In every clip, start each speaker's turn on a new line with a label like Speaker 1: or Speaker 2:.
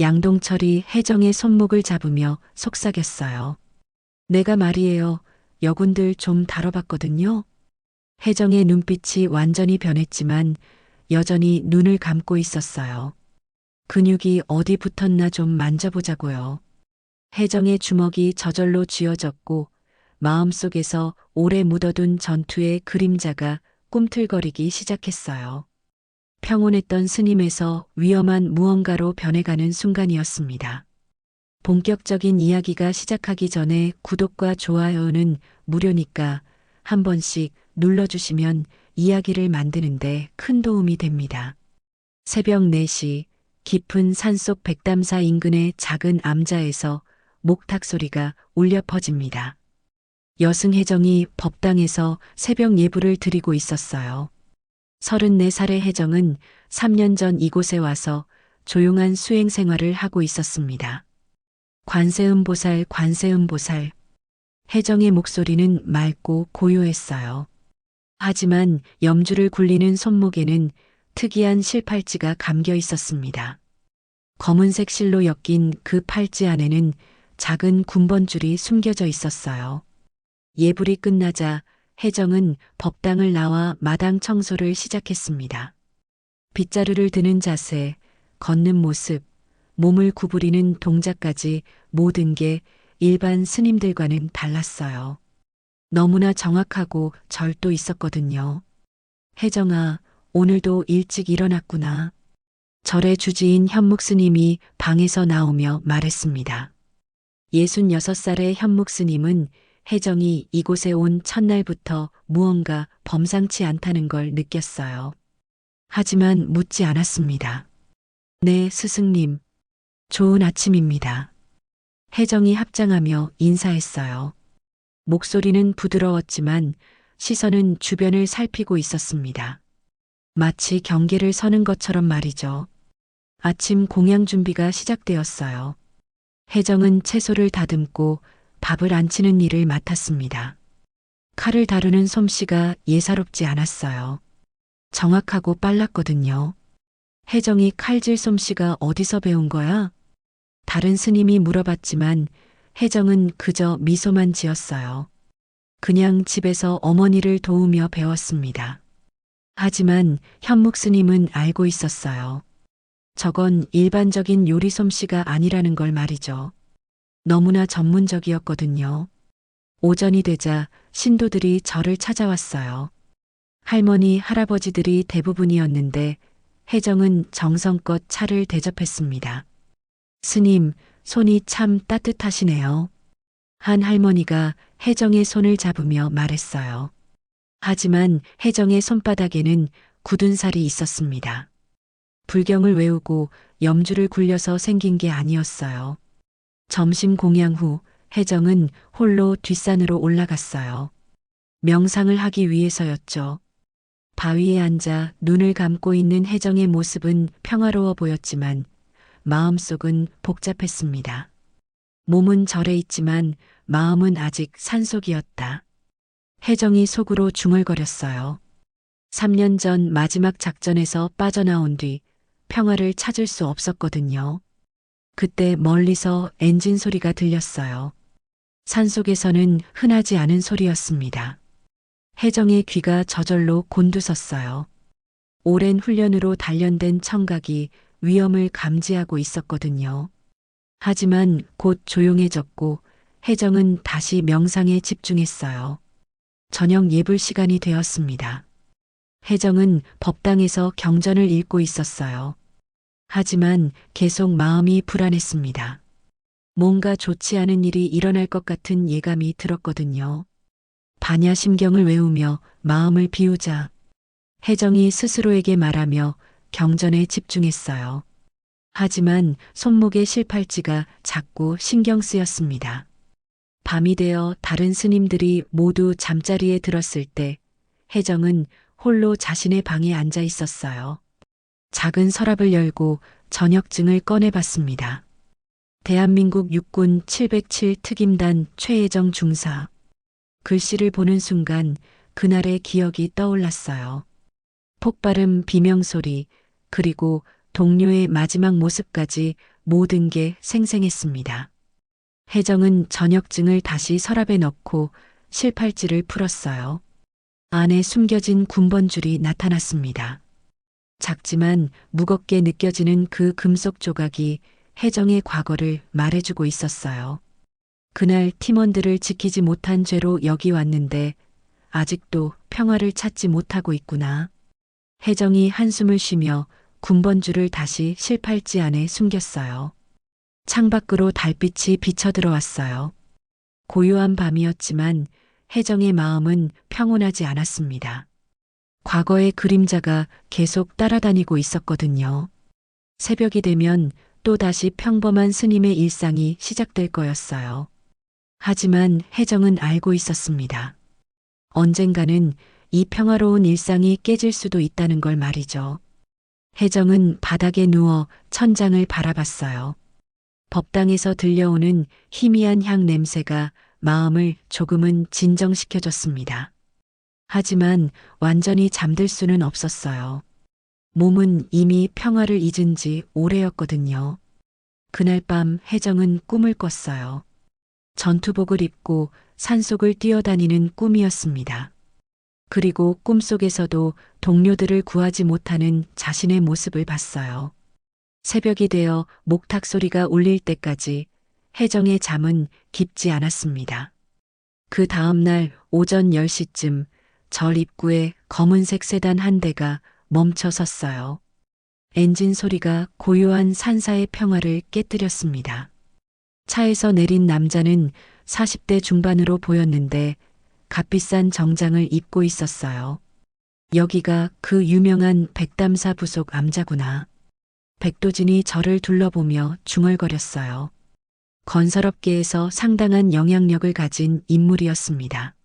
Speaker 1: 양동철이 혜정의 손목을 잡으며 속삭였어요. 내가 말이에요. 여군들 좀 다뤄봤거든요. 혜정의 눈빛이 완전히 변했지만 여전히 눈을 감고 있었어요. 근육이 어디 붙었나 좀 만져보자고요. 혜정의 주먹이 저절로 쥐어졌고 마음속에서 오래 묻어둔 전투의 그림자가 꿈틀거리기 시작했어요. 평온했던 스님에서 위험한 무언가로 변해가는 순간이었습니다. 본격적인 이야기가 시작하기 전에 구독과 좋아요는 무료니까 한 번씩 눌러주시면 이야기를 만드는데 큰 도움이 됩니다. 새벽 4시 깊은 산속 백담사 인근의 작은 암자에서 목탁 소리가 울려 퍼집니다. 여승혜정이 법당에서 새벽 예불을 드리고 있었어요. 34살의 혜정은 3년 전 이곳에 와서 조용한 수행 생활을 하고 있었습니다. 관세음보살, 관세음보살. 혜정의 목소리는 맑고 고요했어요. 하지만 염주를 굴리는 손목에는 특이한 실팔찌가 감겨 있었습니다. 검은색 실로 엮인 그 팔찌 안에는 작은 군번줄이 숨겨져 있었어요. 예불이 끝나자 혜정은 법당을 나와 마당 청소를 시작했습니다. 빗자루를 드는 자세, 걷는 모습, 몸을 구부리는 동작까지 모든 게 일반 스님들과는 달랐어요. 너무나 정확하고 절도 있었거든요. 혜정아, 오늘도 일찍 일어났구나. 절의 주지인 현묵 스님이 방에서 나오며 말했습니다. 66살의 현묵 스님은 혜정이 이곳에 온 첫날부터 무언가 범상치 않다는 걸 느꼈어요. 하지만 묻지 않았습니다. 네, 스승님. 좋은 아침입니다. 혜정이 합장하며 인사했어요. 목소리는 부드러웠지만 시선은 주변을 살피고 있었습니다. 마치 경계를 서는 것처럼 말이죠. 아침 공양 준비가 시작되었어요. 혜정은 채소를 다듬고 밥을 안치는 일을 맡았습니다. 칼을 다루는 솜씨가 예사롭지 않았어요. 정확하고 빨랐거든요. 혜정이 칼질 솜씨가 어디서 배운 거야? 다른 스님이 물어봤지만 혜정은 그저 미소만 지었어요. 그냥 집에서 어머니를 도우며 배웠습니다. 하지만 현묵 스님은 알고 있었어요. 저건 일반적인 요리 솜씨가 아니라는 걸 말이죠. 너무나 전문적이었거든요. 오전이 되자 신도들이 절을 찾아왔어요. 할머니, 할아버지들이 대부분이었는데 혜정은 정성껏 차를 대접했습니다. 스님, 손이 참 따뜻하시네요. 한 할머니가 혜정의 손을 잡으며 말했어요. 하지만 혜정의 손바닥에는 굳은 살이 있었습니다. 불경을 외우고 염주를 굴려서 생긴 게 아니었어요. 점심 공양 후 혜정은 홀로 뒷산으로 올라갔어요. 명상을 하기 위해서였죠. 바위에 앉아 눈을 감고 있는 혜정의 모습은 평화로워 보였지만 마음속은 복잡했습니다. 몸은 절에 있지만 마음은 아직 산속이었다. 혜정이 속으로 중얼거렸어요. 3년 전 마지막 작전에서 빠져나온 뒤 평화를 찾을 수 없었거든요. 그때 멀리서 엔진 소리가 들렸어요. 산속에서는 흔하지 않은 소리였습니다. 혜정의 귀가 저절로 곤두섰어요. 오랜 훈련으로 단련된 청각이 위험을 감지하고 있었거든요. 하지만 곧 조용해졌고 혜정은 다시 명상에 집중했어요. 저녁 예불 시간이 되었습니다. 혜정은 법당에서 경전을 읽고 있었어요. 하지만 계속 마음이 불안했습니다. 뭔가 좋지 않은 일이 일어날 것 같은 예감이 들었거든요. 반야심경을 외우며 마음을 비우자. 혜정이 스스로에게 말하며 경전에 집중했어요. 하지만 손목의 실팔찌가 자꾸 신경 쓰였습니다. 밤이 되어 다른 스님들이 모두 잠자리에 들었을 때 혜정은 홀로 자신의 방에 앉아 있었어요. 작은 서랍을 열고 저녁증을 꺼내봤습니다. 대한민국 육군 707 특임단 최혜정 중사. 글씨를 보는 순간 그날의 기억이 떠올랐어요. 폭발음 비명소리, 그리고 동료의 마지막 모습까지 모든 게 생생했습니다. 혜정은 전역증을 다시 서랍에 넣고 실팔찌를 풀었어요. 안에 숨겨진 군번줄이 나타났습니다. 작지만 무겁게 느껴지는 그 금속 조각이 혜정의 과거를 말해주고 있었어요. 그날 팀원들을 지키지 못한 죄로 여기 왔는데 아직도 평화를 찾지 못하고 있구나. 혜정이 한숨을 쉬며 군번줄을 다시 실팔찌 안에 숨겼어요. 창밖으로 달빛이 비쳐 들어왔어요. 고요한 밤이었지만 혜정의 마음은 평온하지 않았습니다. 과거의 그림자가 계속 따라다니고 있었거든요. 새벽이 되면 또다시 평범한 스님의 일상이 시작될 거였어요. 하지만 혜정은 알고 있었습니다. 언젠가는 이 평화로운 일상이 깨질 수도 있다는 걸 말이죠. 혜정은 바닥에 누워 천장을 바라봤어요. 법당에서 들려오는 희미한 향 냄새가 마음을 조금은 진정시켜줬습니다. 하지만 완전히 잠들 수는 없었어요. 몸은 이미 평화를 잊은 지 오래였거든요. 그날 밤 혜정은 꿈을 꿨어요. 전투복을 입고 산속을 뛰어다니는 꿈이었습니다. 그리고 꿈속에서도 동료들을 구하지 못하는 자신의 모습을 봤어요. 새벽이 되어 목탁 소리가 울릴 때까지 혜정의 잠은 깊지 않았습니다. 그 다음 날 오전 10시쯤 절 입구에 검은색 세단 한 대가 멈춰 섰어요. 엔진 소리가 고요한 산사의 평화를 깨뜨렸습니다. 차에서 내린 남자는 40대 중반으로 보였는데 값비싼 정장을 입고 있었어요. 여기가 그 유명한 백담사 부속 암자구나. 백도진이 저를 둘러보며 중얼거렸어요. 건설업계에서 상당한 영향력을 가진 인물이었습니다.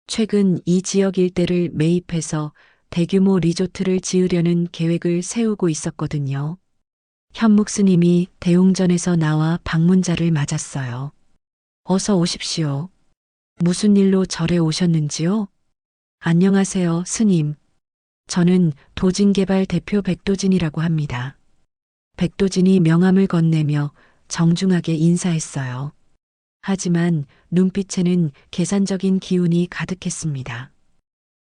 Speaker 1: 최근 이 지역 일대를 매입해서 대규모 리조트를 지으려는 계획을 세우고 있었거든요. 현묵 스님이 대웅전에서 나와 방문자를 맞았어요. 어서 오십시오. 무슨 일로 절에 오셨는지요? 안녕하세요, 스님. 저는 도진개발 대표 백도진이라고 합니다. 백도진이 명함을 건네며 정중하게 인사했어요. 하지만 눈빛에는 계산적인 기운이 가득했습니다.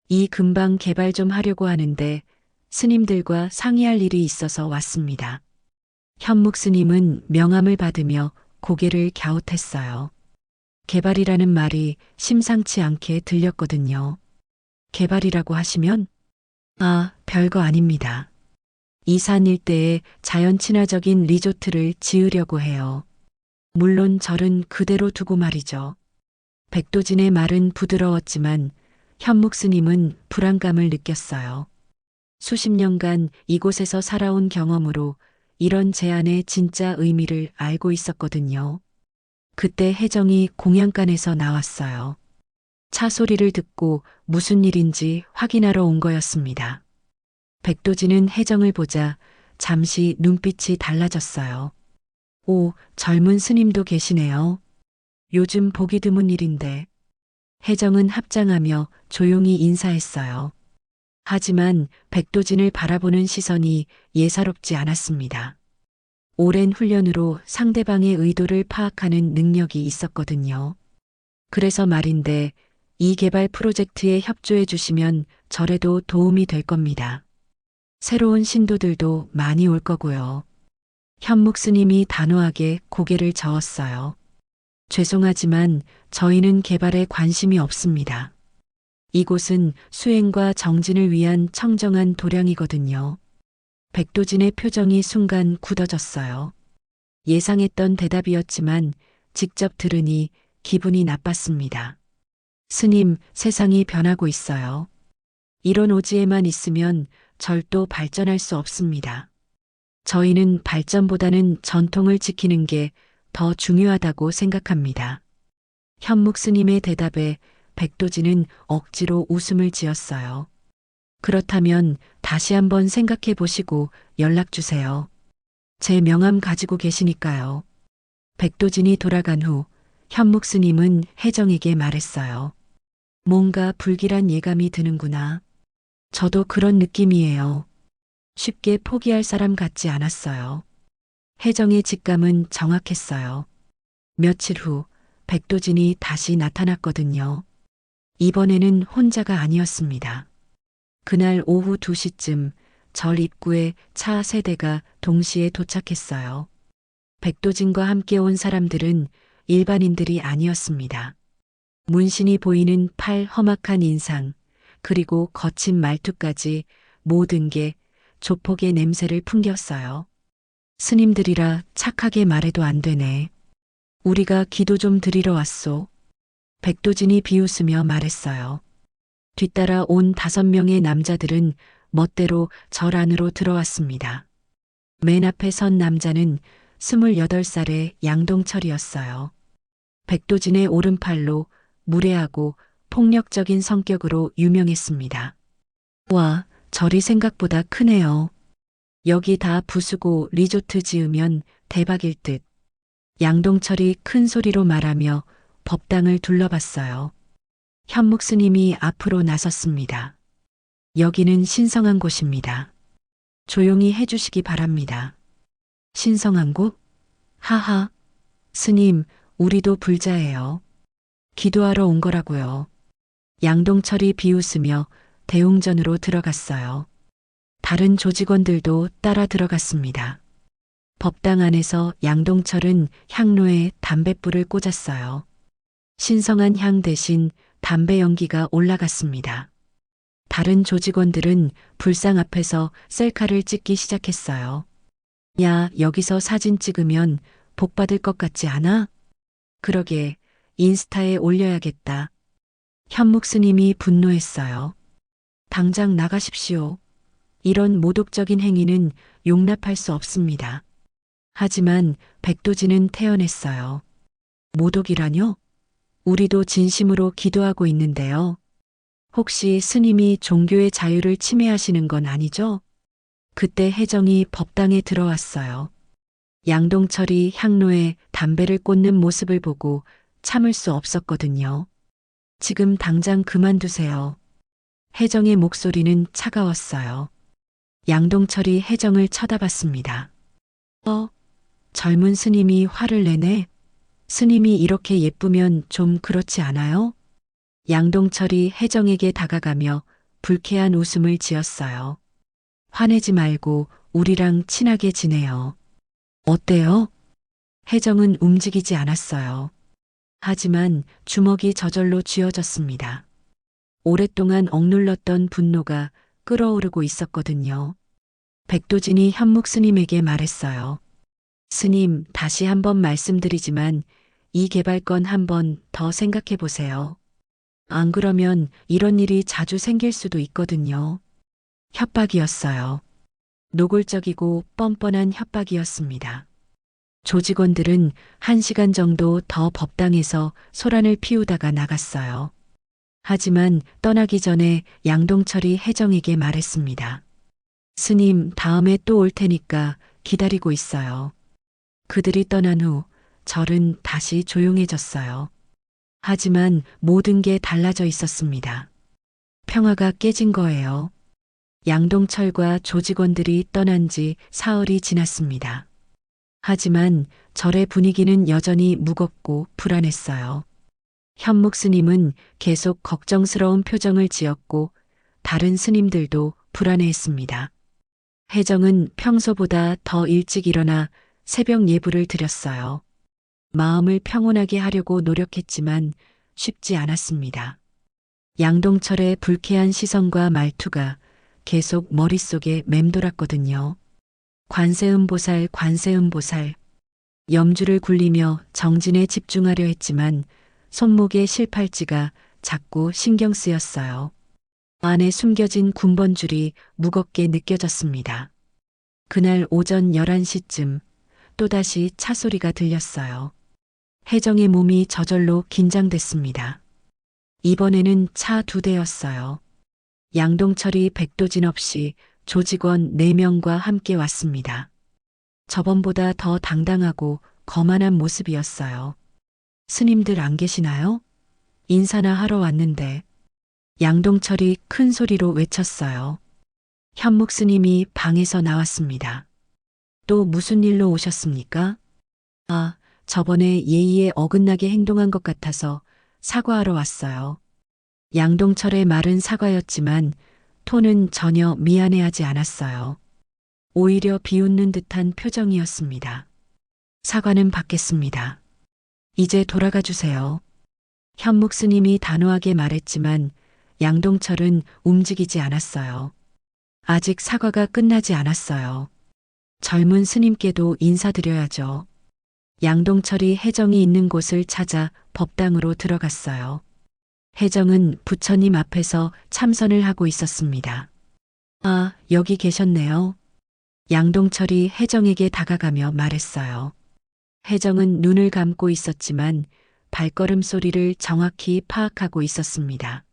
Speaker 1: 이 근방 개발 좀 하려고 하는데 스님들과 상의할 일이 있어서 왔습니다. 현묵 스님은 명함을 받으며 고개를 갸웃했어요. 개발이라는 말이 심상치 않게 들렸거든요. 개발이라고 하시면? 아, 별거 아닙니다. 이 산 일대에 자연 친화적인 리조트를 지으려고 해요. 물론 절은 그대로 두고 말이죠. 백도진의 말은 부드러웠지만 현묵 스님은 불안감을 느꼈어요. 수십 년간 이곳에서 살아온 경험으로 이런 제안의 진짜 의미를 알고 있었거든요. 그때 혜정이 공양간에서 나왔어요. 차 소리를 듣고 무슨 일인지 확인하러 온 거였습니다. 백도진은 혜정을 보자 잠시 눈빛이 달라졌어요. 오, 젊은 스님도 계시네요. 요즘 보기 드문 일인데. 혜정은 합장하며 조용히 인사했어요. 하지만 백도진을 바라보는 시선이 예사롭지 않았습니다. 오랜 훈련으로 상대방의 의도를 파악하는 능력이 있었거든요. 그래서 말인데 이 개발 프로젝트에 협조해 주시면 절에도 도움이 될 겁니다. 새로운 신도들도 많이 올 거고요. 현묵 스님이 단호하게 고개를 저었어요. 죄송하지만 저희는 개발에 관심이 없습니다. 이곳은 수행과 정진을 위한 청정한 도량이거든요. 백도진의 표정이 순간 굳어졌어요. 예상했던 대답이었지만 직접 들으니 기분이 나빴습니다. 스님, 세상이 변하고 있어요. 이런 오지에만 있으면 절도 발전할 수 없습니다. 저희는 발전보다는 전통을 지키는 게 더 중요하다고 생각합니다. 현묵 스님의 대답에 백도진은 억지로 웃음을 지었어요. 그렇다면 다시 한번 생각해 보시고 연락 주세요. 제 명함 가지고 계시니까요. 백도진이 돌아간 후 현묵 스님은 혜정에게 말했어요. 뭔가 불길한 예감이 드는구나. 저도 그런 느낌이에요. 쉽게 포기할 사람 같지 않았어요. 혜정의 직감은 정확했어요. 며칠 후 백도진이 다시 나타났거든요. 이번에는 혼자가 아니었습니다. 그날 오후 2시쯤 절 입구에 차 3대가 동시에 도착했어요. 백도진과 함께 온 사람들은 일반인들이 아니었습니다. 문신이 보이는 팔 험악한 인상, 그리고 거친 말투까지 모든 게 조폭의 냄새를 풍겼어요. 스님들이라 착하게 말해도 안 되네. 우리가 기도 좀 드리러 왔소. 백도진이 비웃으며 말했어요. 뒤따라 온 5명의 남자들은 멋대로 절 안으로 들어왔습니다. 맨 앞에 선 남자는 28살의 양동철이었어요. 백도진의 오른팔로 무례하고 폭력적인 성격으로 유명했습니다. 와, 절이 생각보다 크네요. 여기 다 부수고 리조트 지으면 대박일 듯. 양동철이 큰 소리로 말하며 법당을 둘러봤어요. 현묵 스님이 앞으로 나섰습니다. 여기는 신성한 곳입니다. 조용히 해주시기 바랍니다. 신성한 곳? 하하. 스님, 우리도 불자예요. 기도하러 온 거라고요. 양동철이 비웃으며 대웅전으로 들어갔어요. 다른 조직원들도 따라 들어갔습니다. 법당 안에서 양동철은 향로에 담뱃불을 꽂았어요. 신성한 향 대신 담배 연기가 올라갔습니다. 다른 조직원들은 불상 앞에서 셀카를 찍기 시작했어요. 야, 여기서 사진 찍으면 복 받을 것 같지 않아? 그러게, 인스타에 올려야겠다. 현묵 스님이 분노했어요. 당장 나가십시오. 이런 모독적인 행위는 용납할 수 없습니다. 하지만 백도진은 태어냈어요. 모독이라뇨? 우리도 진심으로 기도하고 있는데요. 혹시 스님이 종교의 자유를 침해하시는 건 아니죠? 그때 혜정이 법당에 들어왔어요. 양동철이 향로에 담배를 꽂는 모습을 보고 참을 수 없었거든요. 지금 당장 그만두세요. 혜정의 목소리는 차가웠어요. 양동철이 혜정을 쳐다봤습니다. 젊은 스님이 화를 내네. 스님이 이렇게 예쁘면 좀 그렇지 않아요? 양동철이 혜정에게 다가가며 불쾌한 웃음을 지었어요. 화내지 말고 우리랑 친하게 지내요. 어때요? 혜정은 움직이지 않았어요. 하지만 주먹이 저절로 쥐어졌습니다. 오랫동안 억눌렀던 분노가 끓어오르고 있었거든요. 백도진이 현묵 스님에게 말했어요. 스님, 다시 한번 말씀드리지만 이 개발건 한번 더 생각해 보세요. 안 그러면 이런 일이 자주 생길 수도 있거든요. 협박이었어요. 노골적이고 뻔뻔한 협박이었습니다. 조직원들은 1시간 정도 더 법당에서 소란을 피우다가 나갔어요. 하지만 떠나기 전에 양동철이 혜정에게 말했습니다. 스님, 다음에 또 올 테니까 기다리고 있어요. 그들이 떠난 후 절은 다시 조용해졌어요. 하지만 모든 게 달라져 있었습니다. 평화가 깨진 거예요. 양동철과 조직원들이 떠난 지 사흘이 지났습니다. 하지만 절의 분위기는 여전히 무겁고 불안했어요. 현묵 스님은 계속 걱정스러운 표정을 지었고 다른 스님들도 불안해했습니다. 혜정은 평소보다 더 일찍 일어나 새벽 예불을 드렸어요. 마음을 평온하게 하려고 노력했지만 쉽지 않았습니다. 양동철의 불쾌한 시선과 말투가 계속 머릿속에 맴돌았거든요. 관세음보살, 관세음보살. 염주를 굴리며 정진에 집중하려 했지만 손목의 실팔찌가 자꾸 신경 쓰였어요. 안에 숨겨진 군번줄이 무겁게 느껴졌습니다. 그날 오전 11시쯤 또다시 차 소리가 들렸어요. 혜정의 몸이 저절로 긴장됐습니다. 이번에는 차 2대였어요. 양동철이 백도진 없이 조직원 4명과 함께 왔습니다. 저번보다 더 당당하고 거만한 모습이었어요. 스님들 안 계시나요? 인사나 하러 왔는데. 양동철이 큰 소리로 외쳤어요. 현묵 스님이 방에서 나왔습니다. 또 무슨 일로 오셨습니까? 아, 저번에 예의에 어긋나게 행동한 것 같아서 사과하러 왔어요. 양동철의 말은 사과였지만 톤은 전혀 미안해하지 않았어요. 오히려 비웃는 듯한 표정이었습니다. 사과는 받겠습니다. 이제 돌아가 주세요. 현묵 스님이 단호하게 말했지만 양동철은 움직이지 않았어요. 아직 사과가 끝나지 않았어요. 젊은 스님께도 인사드려야죠. 양동철이 혜정이 있는 곳을 찾아 법당으로 들어갔어요. 혜정은 부처님 앞에서 참선을 하고 있었습니다. 아, 여기 계셨네요. 양동철이 혜정에게 다가가며 말했어요. 혜정은 눈을 감고 있었지만 발걸음 소리를 정확히 파악하고 있었습니다.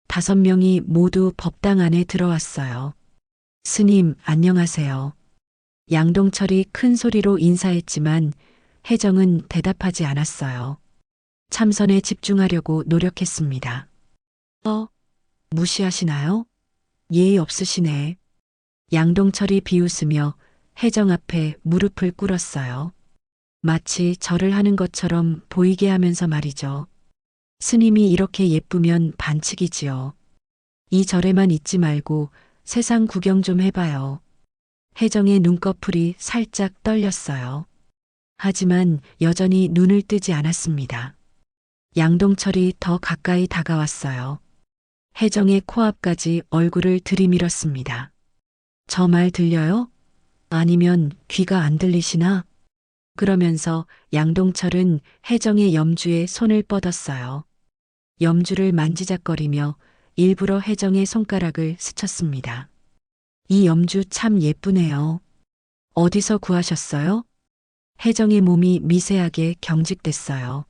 Speaker 1: 5명이 모두 법당 안에 들어왔어요. 스님, 안녕하세요. 양동철이 큰 소리로 인사했지만 혜정은 대답하지 않았어요. 참선에 집중하려고 노력했습니다. 무시하시나요? 예의 없으시네. 양동철이 비웃으며 혜정 앞에 무릎을 꿇었어요. 마치 절을 하는 것처럼 보이게 하면서 말이죠. 스님이 이렇게 예쁘면 반칙이지요. 이 절에만 있지 말고 세상 구경 좀 해봐요. 혜정의 눈꺼풀이 살짝 떨렸어요. 하지만 여전히 눈을 뜨지 않았습니다. 양동철이 더 가까이 다가왔어요. 혜정의 코앞까지 얼굴을 들이밀었습니다. 저 말 들려요? 아니면 귀가 안 들리시나? 그러면서 양동철은 혜정의 염주에 손을 뻗었어요. 염주를 만지작거리며 일부러 혜정의 손가락을 스쳤습니다. 이 염주 참 예쁘네요. 어디서 구하셨어요? 혜정의 몸이 미세하게 경직됐어요.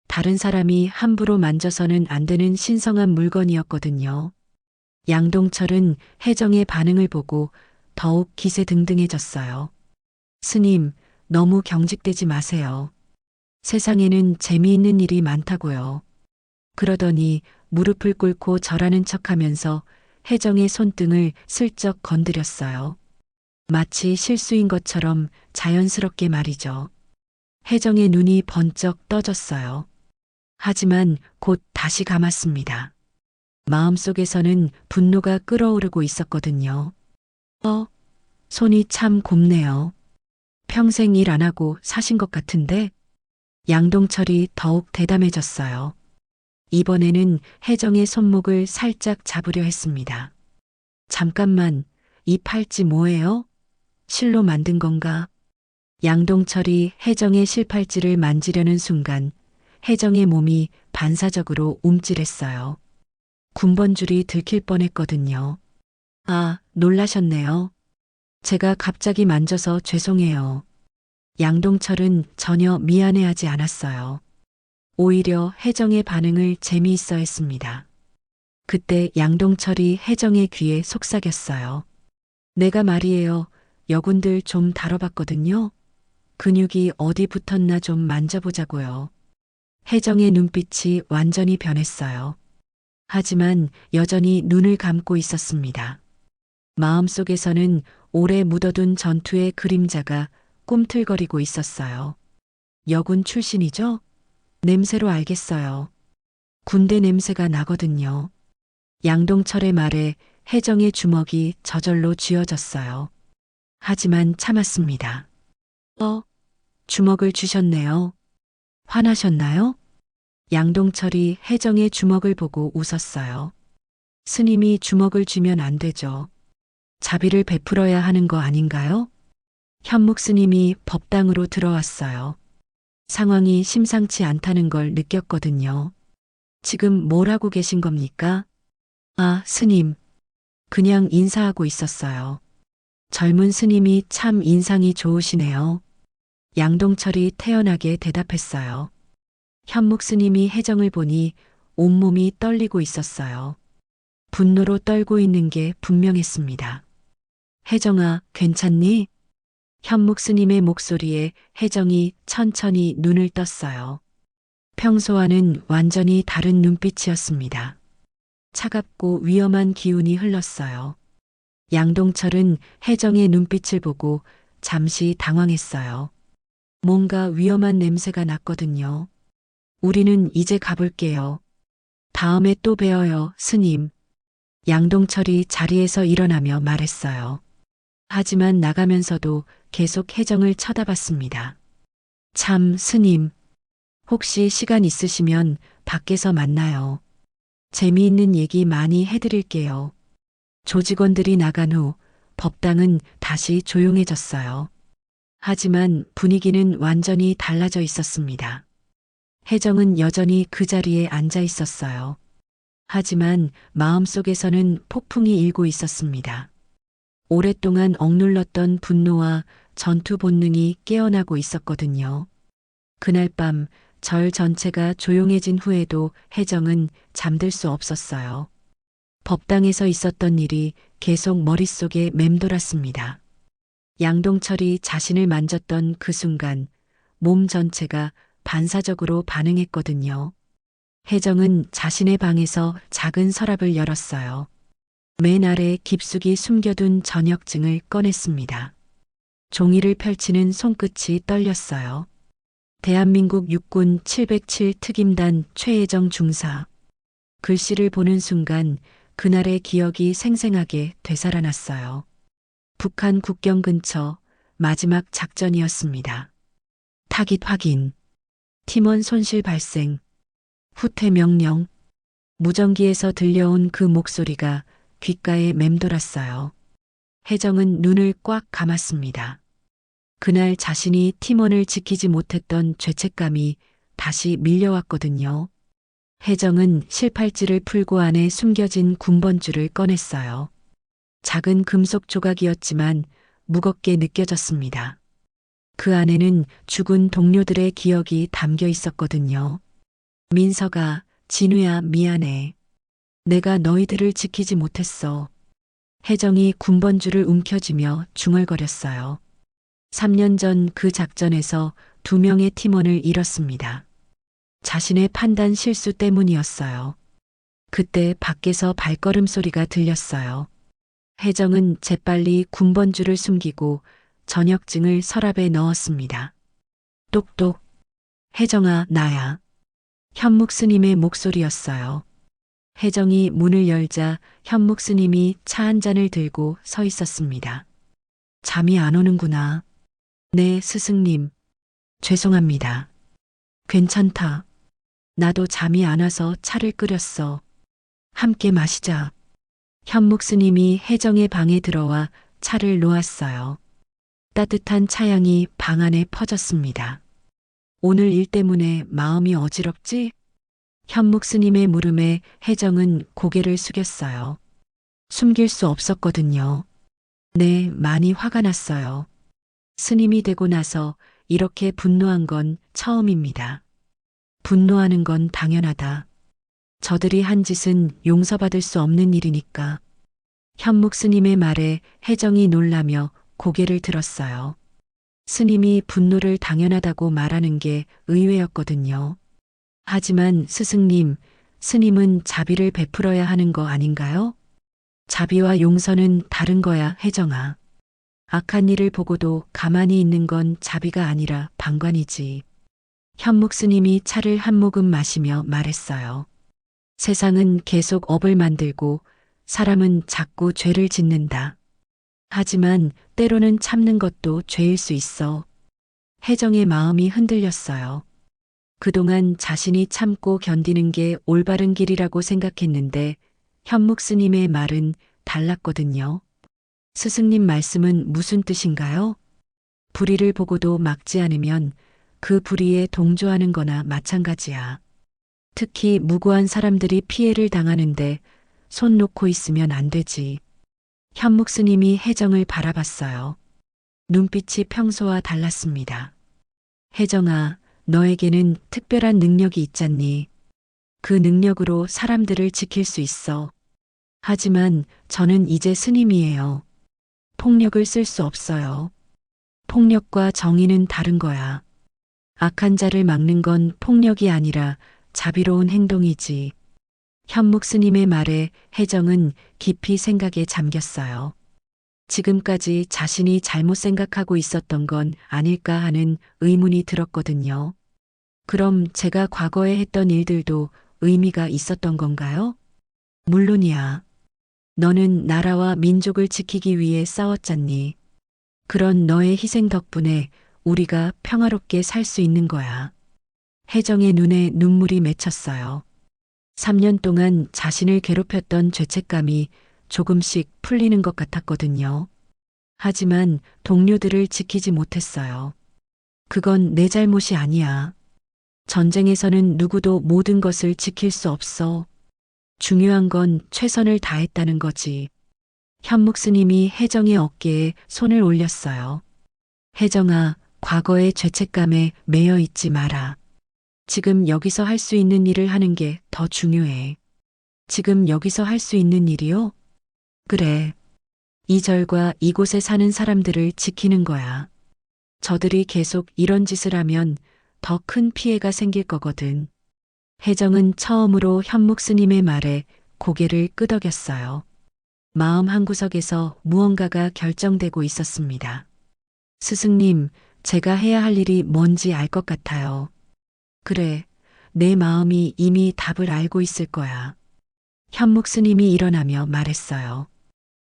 Speaker 1: 다른 사람이 함부로 만져서는 안 되는 신성한 물건이었거든요. 양동철은 혜정의 반응을 보고 더욱 기세등등해졌어요. 스님, 너무 경직되지 마세요. 세상에는 재미있는 일이 많다고요. 그러더니 무릎을 꿇고 절하는 척하면서 혜정의 손등을 슬쩍 건드렸어요. 마치 실수인 것처럼 자연스럽게 말이죠. 혜정의 눈이 번쩍 떠졌어요. 하지만 곧 다시 감았습니다. 마음속에서는 분노가 끓어오르고 있었거든요. 손이 참 곱네요. 평생 일 안 하고 사신 것 같은데? 양동철이 더욱 대담해졌어요. 이번에는 혜정의 손목을 살짝 잡으려 했습니다. 잠깐만, 이 팔찌 뭐예요? 실로 만든 건가? 양동철이 혜정의 실팔찌를 만지려는 순간 혜정의 몸이 반사적으로 움찔했어요. 군번줄이 들킬 뻔했거든요. 아, 놀라셨네요. 제가 갑자기 만져서 죄송해요. 양동철은 전혀 미안해하지 않았어요. 오히려 혜정의 반응을 재미있어 했습니다. 그때 양동철이 혜정의 귀에 속삭였어요. 내가 말이에요. 여군들 좀 다뤄봤거든요. 근육이 어디 붙었나 좀 만져보자고요. 혜정의 눈빛이 완전히 변했어요. 하지만 여전히 눈을 감고 있었습니다. 마음속에서는 오래 묻어둔 전투의 그림자가 꿈틀거리고 있었어요. 여군 출신이죠? 냄새로 알겠어요. 군대 냄새가 나거든요. 양동철의 말에 혜정의 주먹이 저절로 쥐어졌어요. 하지만 참았습니다. 주먹을 주셨네요. 화나셨나요? 양동철이 혜정의 주먹을 보고 웃었어요. 스님이 주먹을 쥐면 안 되죠. 자비를 베풀어야 하는 거 아닌가요? 현묵 스님이 법당으로 들어왔어요. 상황이 심상치 않다는 걸 느꼈거든요. 지금 뭘 하고 계신 겁니까? 아, 스님. 그냥 인사하고 있었어요. 젊은 스님이 참 인상이 좋으시네요. 양동철이 태연하게 대답했어요. 현묵 스님이 혜정을 보니 온몸이 떨리고 있었어요. 분노로 떨고 있는 게 분명했습니다. 혜정아, 괜찮니? 현묵 스님의 목소리에 혜정이 천천히 눈을 떴어요. 평소와는 완전히 다른 눈빛이었습니다. 차갑고 위험한 기운이 흘렀어요. 양동철은 혜정의 눈빛을 보고 잠시 당황했어요. 뭔가 위험한 냄새가 났거든요. 우리는 이제 가볼게요. 다음에 또 봬요, 스님. 양동철이 자리에서 일어나며 말했어요. 하지만 나가면서도 계속 혜정을 쳐다봤습니다. 참, 스님. 혹시 시간 있으시면 밖에서 만나요. 재미있는 얘기 많이 해드릴게요. 조직원들이 나간 후 법당은 다시 조용해졌어요. 하지만 분위기는 완전히 달라져 있었습니다. 혜정은 여전히 그 자리에 앉아 있었어요. 하지만 마음속에서는 폭풍이 일고 있었습니다. 오랫동안 억눌렀던 분노와 전투 본능이 깨어나고 있었거든요. 그날 밤 절 전체가 조용해진 후에도 혜정은 잠들 수 없었어요. 법당에서 있었던 일이 계속 머릿속에 맴돌았습니다. 양동철이 자신을 만졌던 그 순간 몸 전체가 반사적으로 반응했거든요. 혜정은 자신의 방에서 작은 서랍을 열었어요. 맨 아래 깊숙이 숨겨둔 전역증을 꺼냈습니다. 종이를 펼치는 손끝이 떨렸어요. 대한민국 육군 707 특임단 최혜정 중사. 글씨를 보는 순간 그날의 기억이 생생하게 되살아났어요. 북한 국경 근처 마지막 작전이었습니다. 타깃 확인. 팀원 손실 발생. 후퇴 명령. 무전기에서 들려온 그 목소리가 귓가에 맴돌았어요. 혜정은 눈을 꽉 감았습니다. 그날 자신이 팀원을 지키지 못했던 죄책감이 다시 밀려왔거든요. 혜정은 실팔찌를 풀고 안에 숨겨진 군번줄을 꺼냈어요. 작은 금속 조각이었지만 무겁게 느껴졌습니다. 그 안에는 죽은 동료들의 기억이 담겨 있었거든요. 민서가, 진우야, 미안해. 내가 너희들을 지키지 못했어. 혜정이 군번줄을 움켜쥐며 중얼거렸어요. 3년 전 그 작전에서 2명의 팀원을 잃었습니다. 자신의 판단 실수 때문이었어요. 그때 밖에서 발걸음 소리가 들렸어요. 혜정은 재빨리 군번줄을 숨기고 전역증을 서랍에 넣었습니다. 똑똑. 혜정아, 나야. 현묵 스님의 목소리였어요. 혜정이 문을 열자 현묵 스님이 차 한 잔을 들고 서 있었습니다. 잠이 안 오는구나. 네, 스승님. 죄송합니다. 괜찮다. 나도 잠이 안 와서 차를 끓였어. 함께 마시자. 현묵 스님이 혜정의 방에 들어와 차를 놓았어요. 따뜻한 차향이 방 안에 퍼졌습니다. 오늘 일 때문에 마음이 어지럽지? 현묵 스님의 물음에 혜정은 고개를 숙였어요. 숨길 수 없었거든요. 네, 많이 화가 났어요. 스님이 되고 나서 이렇게 분노한 건 처음입니다. 분노하는 건 당연하다. 저들이 한 짓은 용서받을 수 없는 일이니까. 현묵 스님의 말에 혜정이 놀라며 고개를 들었어요. 스님이 분노를 당연하다고 말하는 게 의외였거든요. 하지만 스승님, 스님은 자비를 베풀어야 하는 거 아닌가요? 자비와 용서는 다른 거야, 혜정아. 악한 일을 보고도 가만히 있는 건 자비가 아니라 방관이지. 현묵 스님이 차를 한 모금 마시며 말했어요. 세상은 계속 업을 만들고 사람은 자꾸 죄를 짓는다. 하지만 때로는 참는 것도 죄일 수 있어. 혜정의 마음이 흔들렸어요. 그동안 자신이 참고 견디는 게 올바른 길이라고 생각했는데 현묵 스님의 말은 달랐거든요. 스승님 말씀은 무슨 뜻인가요? 불의를 보고도 막지 않으면 그 불의에 동조하는 거나 마찬가지야. 특히 무고한 사람들이 피해를 당하는데 손 놓고 있으면 안 되지. 현묵 스님이 혜정을 바라봤어요. 눈빛이 평소와 달랐습니다. 혜정아, 너에게는 특별한 능력이 있잖니. 그 능력으로 사람들을 지킬 수 있어. 하지만 저는 이제 스님이에요. 폭력을 쓸 수 없어요. 폭력과 정의는 다른 거야. 악한 자를 막는 건 폭력이 아니라 자비로운 행동이지. 현묵 스님의 말에 혜정은 깊이 생각에 잠겼어요. 지금까지 자신이 잘못 생각하고 있었던 건 아닐까 하는 의문이 들었거든요. 그럼 제가 과거에 했던 일들도 의미가 있었던 건가요? 물론이야. 너는 나라와 민족을 지키기 위해 싸웠잖니. 그런 너의 희생 덕분에 우리가 평화롭게 살 수 있는 거야. 혜정의 눈에 눈물이 맺혔어요. 3년 동안 자신을 괴롭혔던 죄책감이 조금씩 풀리는 것 같았거든요. 하지만 동료들을 지키지 못했어요. 그건 내 잘못이 아니야. 전쟁에서는 누구도 모든 것을 지킬 수 없어. 중요한 건 최선을 다했다는 거지. 현묵 스님이 혜정의 어깨에 손을 올렸어요. 혜정아, 과거의 죄책감에 매여 있지 마라. 지금 여기서 할 수 있는 일을 하는 게 더 중요해. 지금 여기서 할 수 있는 일이요? 그래. 이 절과 이곳에 사는 사람들을 지키는 거야. 저들이 계속 이런 짓을 하면 더 큰 피해가 생길 거거든. 혜정은 처음으로 현묵 스님의 말에 고개를 끄덕였어요. 마음 한구석에서 무언가가 결정되고 있었습니다. 스승님, 제가 해야 할 일이 뭔지 알 것 같아요. 그래, 내 마음이 이미 답을 알고 있을 거야. 현묵 스님이 일어나며 말했어요.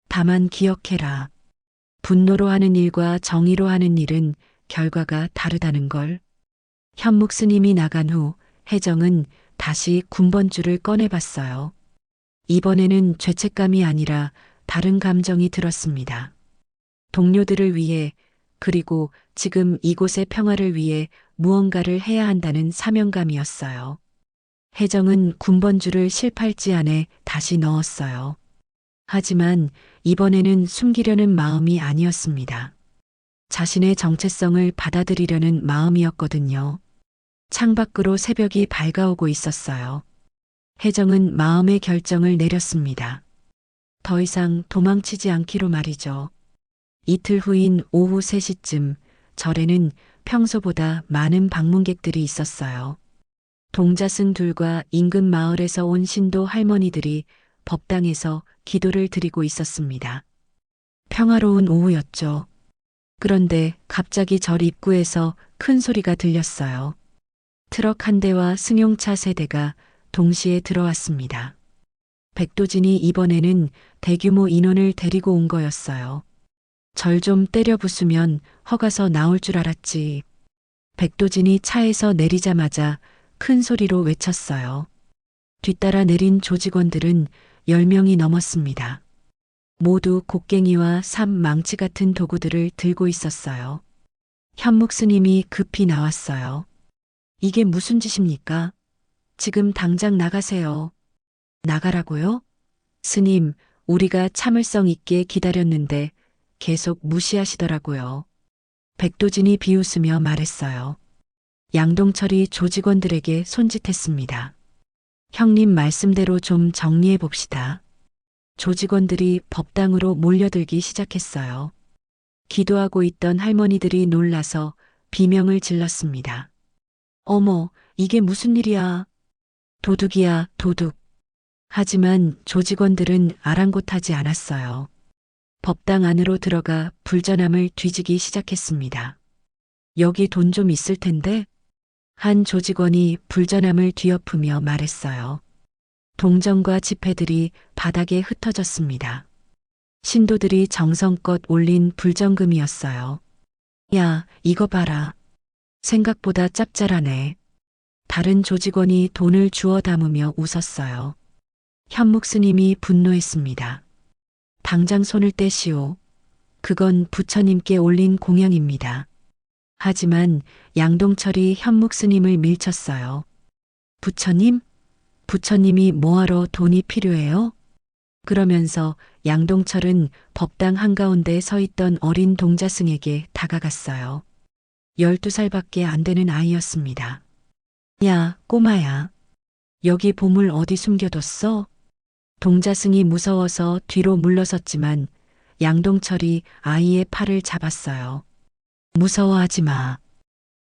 Speaker 1: 다만 기억해라. 분노로 하는 일과 정의로 하는 일은 결과가 다르다는 걸. 현묵 스님이 나간 후 혜정은 다시 군번줄을 꺼내봤어요. 이번에는 죄책감이 아니라 다른 감정이 들었습니다. 동료들을 위해 그리고 지금 이곳의 평화를 위해 무언가를 해야 한다는 사명감이었어요. 혜정은 군번줄을 실팔찌 안에 다시 넣었어요. 하지만 이번에는 숨기려는 마음이 아니었습니다. 자신의 정체성을 받아들이려는 마음이었거든요. 창밖으로 새벽이 밝아오고 있었어요. 혜정은 마음의 결정을 내렸습니다. 더 이상 도망치지 않기로 말이죠. 이틀 후인 오후 3시쯤 절에는 평소보다 많은 방문객들이 있었어요. 동자승 둘과 인근 마을에서 온 신도 할머니들이 법당에서 기도를 드리고 있었습니다. 평화로운 오후였죠. 그런데 갑자기 절 입구에서 큰 소리가 들렸어요. 트럭 한 대와 승용차 3대가 동시에 들어왔습니다. 백도진이 이번에는 대규모 인원을 데리고 온 거였어요. 절 좀 때려 부수면 허가서 나올 줄 알았지. 백도진이 차에서 내리자마자 큰 소리로 외쳤어요. 뒤따라 내린 조직원들은 10명이 넘었습니다. 모두 곡괭이와 삽, 망치 같은 도구들을 들고 있었어요. 현묵 스님이 급히 나왔어요. 이게 무슨 짓입니까? 지금 당장 나가세요. 나가라고요? 스님, 우리가 참을성 있게 기다렸는데 계속 무시하시더라고요. 백도진이 비웃으며 말했어요. 양동철이 조직원들에게 손짓했습니다. 형님 말씀대로 좀 정리해 봅시다. 조직원들이 법당으로 몰려들기 시작했어요. 기도하고 있던 할머니들이 놀라서 비명을 질렀습니다. 어머, 이게 무슨 일이야? 도둑이야, 도둑. 하지만 조직원들은 아랑곳하지 않았어요. 법당 안으로 들어가 불전함을 뒤지기 시작했습니다. 여기 돈 좀 있을 텐데? 한 조직원이 불전함을 뒤엎으며 말했어요. 동전과 지폐들이 바닥에 흩어졌습니다. 신도들이 정성껏 올린 불정금이었어요. 야, 이거 봐라. 생각보다 짭짤하네. 다른 조직원이 돈을 주워 담으며 웃었어요. 현묵 스님이 분노했습니다. 당장 손을 떼시오. 그건 부처님께 올린 공양입니다. 하지만 양동철이 현묵 스님을 밀쳤어요. 부처님? 부처님이 뭐하러 돈이 필요해요? 그러면서 양동철은 법당 한가운데 서 있던 어린 동자승에게 다가갔어요. 12살밖에 안 되는 아이였습니다. 야, 꼬마야. 여기 보물 어디 숨겨뒀어? 동자승이 무서워서 뒤로 물러섰지만 양동철이 아이의 팔을 잡았어요. 무서워하지 마.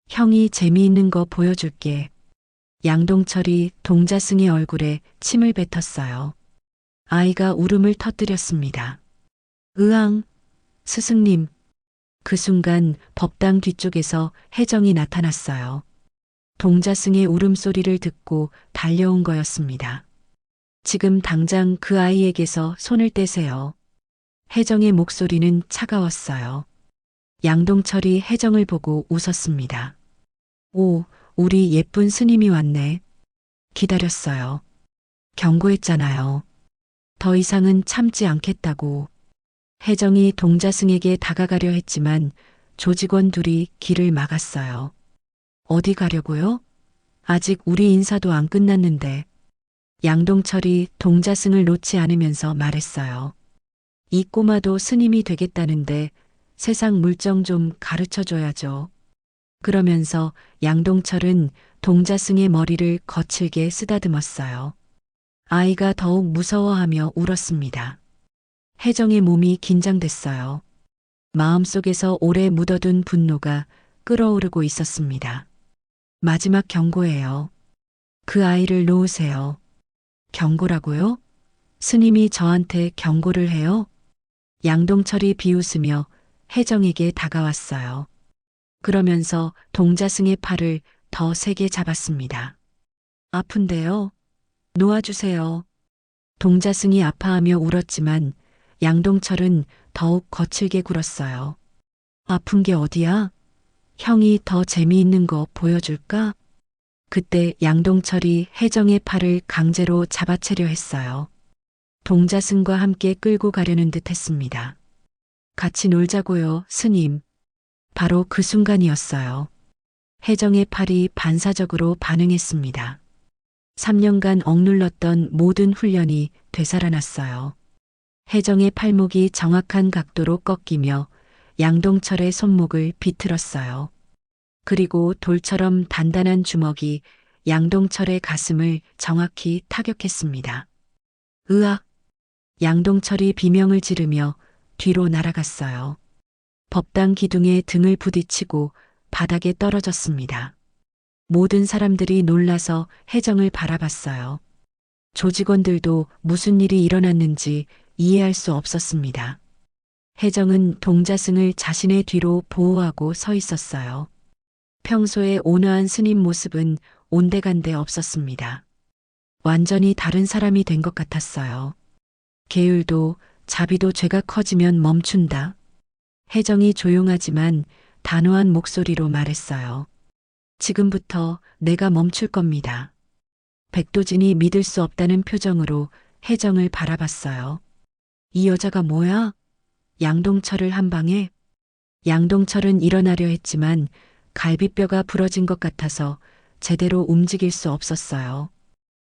Speaker 1: 형이 재미있는 거 보여줄게. 양동철이 동자승의 얼굴에 침을 뱉었어요. 아이가 울음을 터뜨렸습니다. 으앙, 스승님. 그 순간 법당 뒤쪽에서 혜정이 나타났어요. 동자승의 울음소리를 듣고 달려온 거였습니다. 지금 당장 그 아이에게서 손을 떼세요. 혜정의 목소리는 차가웠어요. 양동철이 혜정을 보고 웃었습니다. 오, 우리 예쁜 스님이 왔네. 기다렸어요. 경고했잖아요. 더 이상은 참지 않겠다고. 혜정이 동자승에게 다가가려 했지만 조직원 둘이 길을 막았어요. 어디 가려고요? 아직 우리 인사도 안 끝났는데. 양동철이 동자승을 놓지 않으면서 말했어요. 이 꼬마도 스님이 되겠다는데 세상 물정 좀 가르쳐 줘야죠. 그러면서 양동철은 동자승의 머리를 거칠게 쓰다듬었어요. 아이가 더욱 무서워하며 울었습니다. 혜정의 몸이 긴장됐어요. 마음속에서 오래 묻어둔 분노가 끓어오르고 있었습니다. 마지막 경고예요. 그 아이를 놓으세요. 경고라고요? 스님이 저한테 경고를 해요? 양동철이 비웃으며 혜정에게 다가왔어요. 그러면서 동자승의 팔을 더 세게 잡았습니다. 아픈데요? 놓아주세요. 동자승이 아파하며 울었지만 양동철은 더욱 거칠게 굴었어요. 아픈 게 어디야? 형이 더 재미있는 거 보여줄까? 그때 양동철이 혜정의 팔을 강제로 잡아채려 했어요. 동자승과 함께 끌고 가려는 듯 했습니다. 같이 놀자고요, 스님. 바로 그 순간이었어요. 혜정의 팔이 반사적으로 반응했습니다. 3년간 억눌렀던 모든 훈련이 되살아났어요. 혜정의 팔목이 정확한 각도로 꺾이며 양동철의 손목을 비틀었어요. 그리고 돌처럼 단단한 주먹이 양동철의 가슴을 정확히 타격했습니다. 으악! 양동철이 비명을 지르며 뒤로 날아갔어요. 법당 기둥에 등을 부딪히고 바닥에 떨어졌습니다. 모든 사람들이 놀라서 혜정을 바라봤어요. 조직원들도 무슨 일이 일어났는지 이해할 수 없었습니다. 혜정은 동자승을 자신의 뒤로 보호하고 서 있었어요. 평소에 온화한 스님 모습은 온데간데 없었습니다. 완전히 다른 사람이 된 것 같았어요. 계율도 자비도 죄가 커지면 멈춘다. 혜정이 조용하지만 단호한 목소리로 말했어요. 지금부터 내가 멈출 겁니다. 백도진이 믿을 수 없다는 표정으로 혜정을 바라봤어요. 이 여자가 뭐야? 양동철을 한 방에? 양동철은 일어나려 했지만 갈비뼈가 부러진 것 같아서 제대로 움직일 수 없었어요.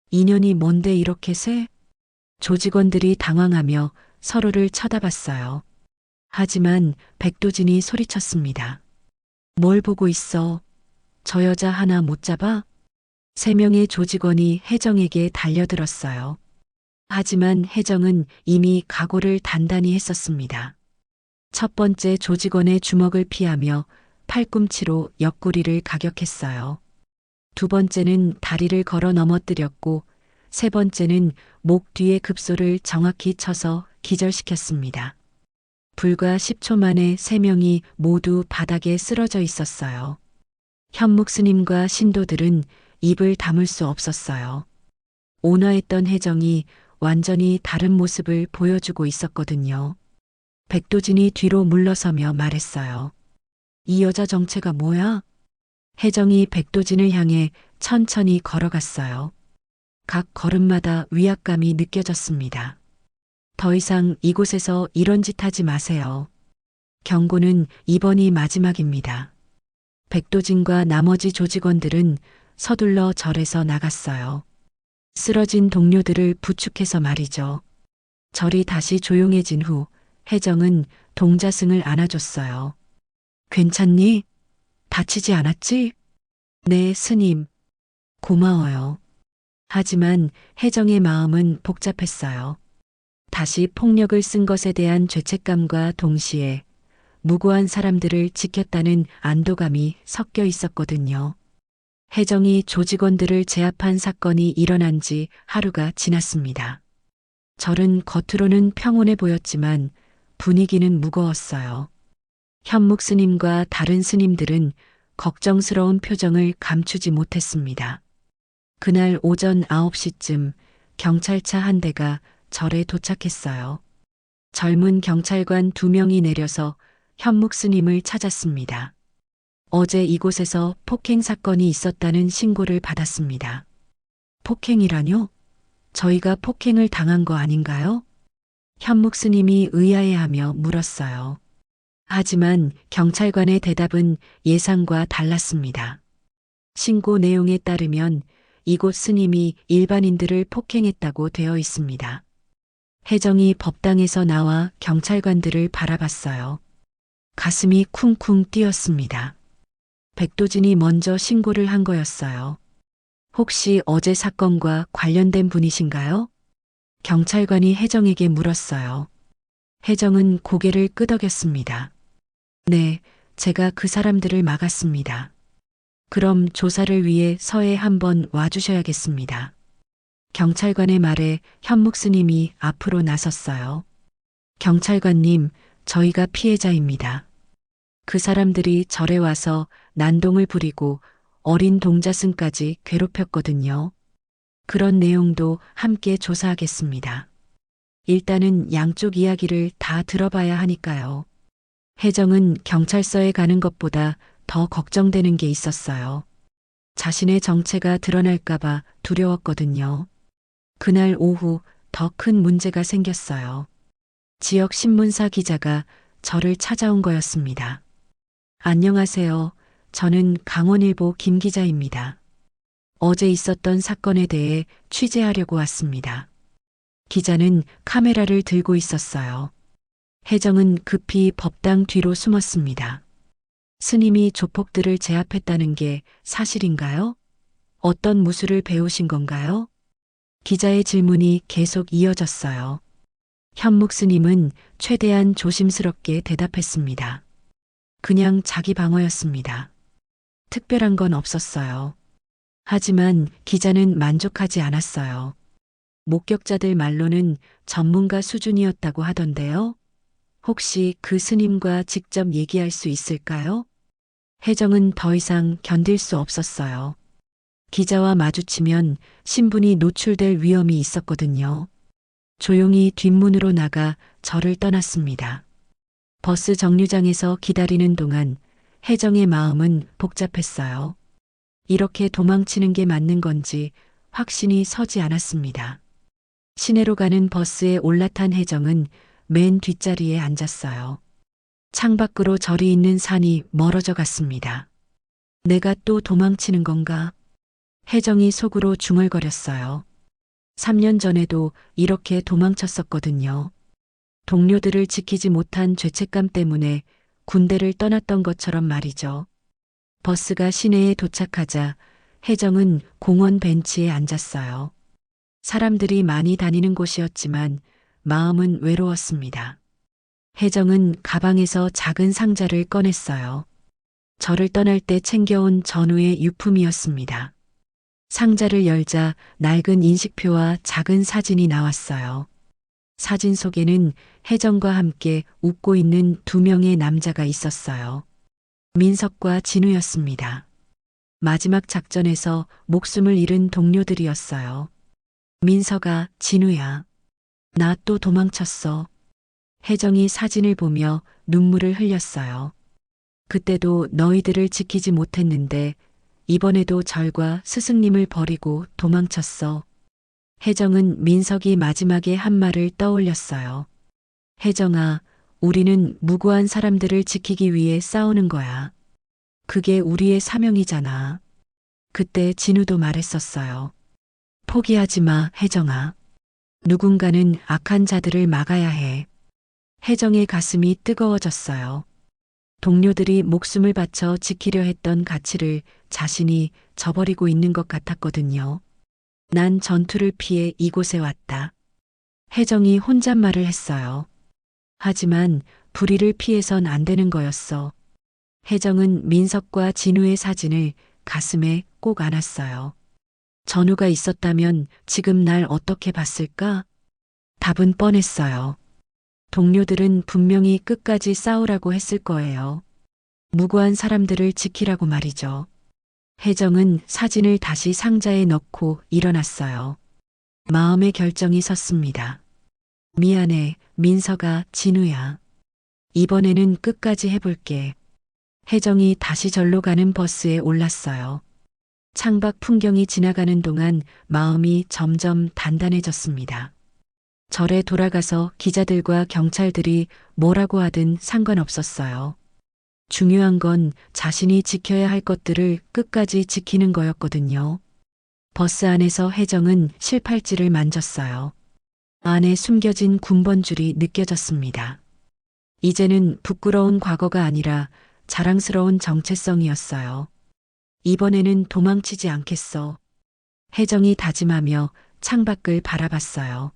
Speaker 1: 인연이 뭔데 이렇게 세? 조직원들이 당황하며 서로를 쳐다봤어요. 하지만 백도진이 소리쳤습니다. 뭘 보고 있어? 저 여자 하나 못 잡아? 3명의 조직원이 혜정에게 달려들었어요. 하지만 혜정은 이미 각오를 단단히 했었습니다. 첫 번째 조직원의 주먹을 피하며 팔꿈치로 옆구리를 가격했어요. 두 번째는 다리를 걸어 넘어뜨렸고 세 번째는 목 뒤에 급소를 정확히 쳐서 기절시켰습니다. 불과 10초 만에 3명이 모두 바닥에 쓰러져 있었어요. 현묵 스님과 신도들은 입을 다물 수 없었어요. 온화했던 혜정이 완전히 다른 모습을 보여주고 있었거든요. 백도진이 뒤로 물러서며 말했어요. 이 여자 정체가 뭐야? 혜정이 백도진을 향해 천천히 걸어갔어요. 각 걸음마다 위압감이 느껴졌습니다. 더 이상 이곳에서 이런 짓 하지 마세요. 경고는 이번이 마지막입니다. 백도진과 나머지 조직원들은 서둘러 절에서 나갔어요. 쓰러진 동료들을 부축해서 말이죠. 절이 다시 조용해진 후 혜정은 동자승을 안아줬어요. 괜찮니? 다치지 않았지? 네, 스님. 고마워요. 하지만 혜정의 마음은 복잡했어요. 다시 폭력을 쓴 것에 대한 죄책감과 동시에 무고한 사람들을 지켰다는 안도감이 섞여 있었거든요. 혜정이 조직원들을 제압한 사건이 일어난 지 하루가 지났습니다. 절은 겉으로는 평온해 보였지만 분위기는 무거웠어요. 현묵 스님과 다른 스님들은 걱정스러운 표정을 감추지 못했습니다. 그날 오전 9시쯤 경찰차 한 대가 절에 도착했어요. 젊은 경찰관 2명이 내려서 현묵 스님을 찾았습니다. 어제 이곳에서 폭행 사건이 있었다는 신고를 받았습니다. 폭행이라뇨? 저희가 폭행을 당한 거 아닌가요? 현묵 스님이 의아해하며 물었어요. 하지만 경찰관의 대답은 예상과 달랐습니다. 신고 내용에 따르면 이곳 스님이 일반인들을 폭행했다고 되어 있습니다. 혜정이 법당에서 나와 경찰관들을 바라봤어요. 가슴이 쿵쿵 뛰었습니다. 백도진이 먼저 신고를 한 거였어요. 혹시 어제 사건과 관련된 분이신가요? 경찰관이 혜정에게 물었어요. 혜정은 고개를 끄덕였습니다. 네, 제가 그 사람들을 막았습니다. 그럼 조사를 위해 서에 한번 와주셔야겠습니다. 경찰관의 말에 현묵 스님이 앞으로 나섰어요. 경찰관님, 저희가 피해자입니다. 그 사람들이 절에 와서 난동을 부리고 어린 동자승까지 괴롭혔거든요. 그런 내용도 함께 조사하겠습니다. 일단은 양쪽 이야기를 다 들어봐야 하니까요. 혜정은 경찰서에 가는 것보다 더 걱정되는 게 있었어요. 자신의 정체가 드러날까봐 두려웠거든요. 그날 오후 더 큰 문제가 생겼어요. 지역 신문사 기자가 저를 찾아온 거였습니다. 안녕하세요. 저는 강원일보 김 기자입니다. 어제 있었던 사건에 대해 취재하려고 왔습니다. 기자는 카메라를 들고 있었어요. 혜정은 급히 법당 뒤로 숨었습니다. 스님이 조폭들을 제압했다는 게 사실인가요? 어떤 무술을 배우신 건가요? 기자의 질문이 계속 이어졌어요. 현묵 스님은 최대한 조심스럽게 대답했습니다. 그냥 자기 방어였습니다. 특별한 건 없었어요. 하지만 기자는 만족하지 않았어요. 목격자들 말로는 전문가 수준이었다고 하던데요. 혹시 그 스님과 직접 얘기할 수 있을까요? 혜정은 더 이상 견딜 수 없었어요. 기자와 마주치면 신분이 노출될 위험이 있었거든요. 조용히 뒷문으로 나가 절을 떠났습니다. 버스 정류장에서 기다리는 동안 혜정의 마음은 복잡했어요. 이렇게 도망치는 게 맞는 건지 확신이 서지 않았습니다. 시내로 가는 버스에 올라탄 혜정은 맨 뒷자리에 앉았어요. 창밖으로 절이 있는 산이 멀어져 갔습니다. 내가 또 도망치는 건가? 혜정이 속으로 중얼거렸어요. 3년 전에도 이렇게 도망쳤었거든요. 동료들을 지키지 못한 죄책감 때문에 군대를 떠났던 것처럼 말이죠. 버스가 시내에 도착하자 혜정은 공원 벤치에 앉았어요. 사람들이 많이 다니는 곳이었지만 마음은 외로웠습니다. 혜정은 가방에서 작은 상자를 꺼냈어요. 절을 떠날 때 챙겨온 전우의 유품이었습니다. 상자를 열자 낡은 인식표와 작은 사진이 나왔어요. 사진 속에는 혜정과 함께 웃고 있는 2명의 남자가 있었어요. 민석과 진우였습니다. 마지막 작전에서 목숨을 잃은 동료들이었어요. 민석아, 진우야. 나 또 도망쳤어. 혜정이 사진을 보며 눈물을 흘렸어요. 그때도 너희들을 지키지 못했는데 이번에도 절과 스승님을 버리고 도망쳤어. 혜정은 민석이 마지막에 한 말을 떠올렸어요. 혜정아, 우리는 무고한 사람들을 지키기 위해 싸우는 거야. 그게 우리의 사명이잖아. 그때 진우도 말했었어요. 포기하지 마, 혜정아. 누군가는 악한 자들을 막아야 해. 혜정의 가슴이 뜨거워졌어요. 동료들이 목숨을 바쳐 지키려 했던 가치를 자신이 저버리고 있는 것 같았거든요. 난 전투를 피해 이곳에 왔다. 혜정이 혼잣말을 했어요. 하지만 불의를 피해선 안 되는 거였어. 혜정은 민석과 진우의 사진을 가슴에 꼭 안았어요. 전우가 있었다면 지금 날 어떻게 봤을까? 답은 뻔했어요. 동료들은 분명히 끝까지 싸우라고 했을 거예요. 무고한 사람들을 지키라고 말이죠. 혜정은 사진을 다시 상자에 넣고 일어났어요. 마음의 결정이 섰습니다. 미안해, 민서가, 진우야. 이번에는 끝까지 해볼게. 혜정이 다시 절로 가는 버스에 올랐어요. 창밖 풍경이 지나가는 동안 마음이 점점 단단해졌습니다. 절에 돌아가서 기자들과 경찰들이 뭐라고 하든 상관없었어요. 중요한 건 자신이 지켜야 할 것들을 끝까지 지키는 거였거든요. 버스 안에서 혜정은 실팔찌를 만졌어요. 안에 숨겨진 군번줄이 느껴졌습니다. 이제는 부끄러운 과거가 아니라 자랑스러운 정체성이었어요. 이번에는 도망치지 않겠어. 혜정이 다짐하며 창밖을 바라봤어요.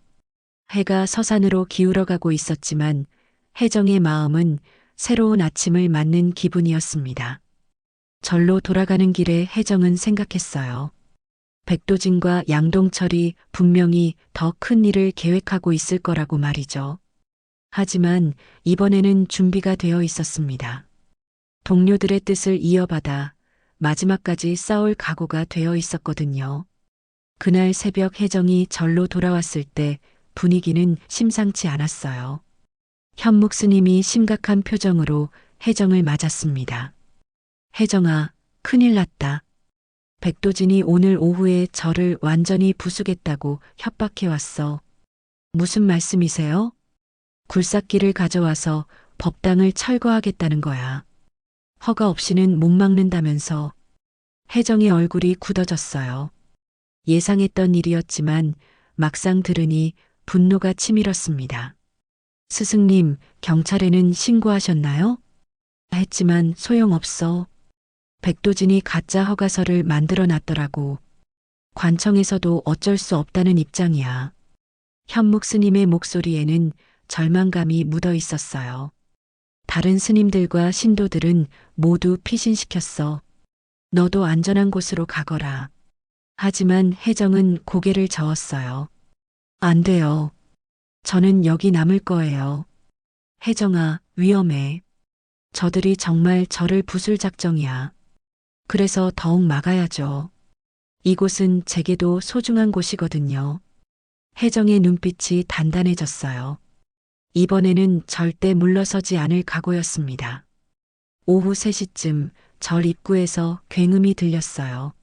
Speaker 1: 해가 서산으로 기울어가고 있었지만 혜정의 마음은 새로운 아침을 맞는 기분이었습니다. 절로 돌아가는 길에 혜정은 생각했어요. 백도진과 양동철이 분명히 더 큰 일을 계획하고 있을 거라고 말이죠. 하지만 이번에는 준비가 되어 있었습니다. 동료들의 뜻을 이어받아 마지막까지 싸울 각오가 되어 있었거든요. 그날 새벽 혜정이 절로 돌아왔을 때 분위기는 심상치 않았어요. 현묵 스님이 심각한 표정으로 혜정을 맞았습니다. 혜정아, 큰일 났다. 백도진이 오늘 오후에 저를 완전히 부수겠다고 협박해왔어. 무슨 말씀이세요? 굴삭기를 가져와서 법당을 철거하겠다는 거야. 허가 없이는 못 막는다면서. 혜정의 얼굴이 굳어졌어요. 예상했던 일이었지만 막상 들으니 분노가 치밀었습니다. 스승님, 경찰에는 신고하셨나요? 했지만 소용없어. 백도진이 가짜 허가서를 만들어 놨더라고. 관청에서도 어쩔 수 없다는 입장이야. 현묵 스님의 목소리에는 절망감이 묻어 있었어요. 다른 스님들과 신도들은 모두 피신시켰어. 너도 안전한 곳으로 가거라. 하지만 혜정은 고개를 저었어요. 안 돼요. 저는 여기 남을 거예요. 혜정아, 위험해. 저들이 정말 저를 부술 작정이야. 그래서 더욱 막아야죠. 이곳은 제게도 소중한 곳이거든요. 혜정의 눈빛이 단단해졌어요. 이번에는 절대 물러서지 않을 각오였습니다. 오후 3시쯤 절 입구에서 굉음이 들렸어요.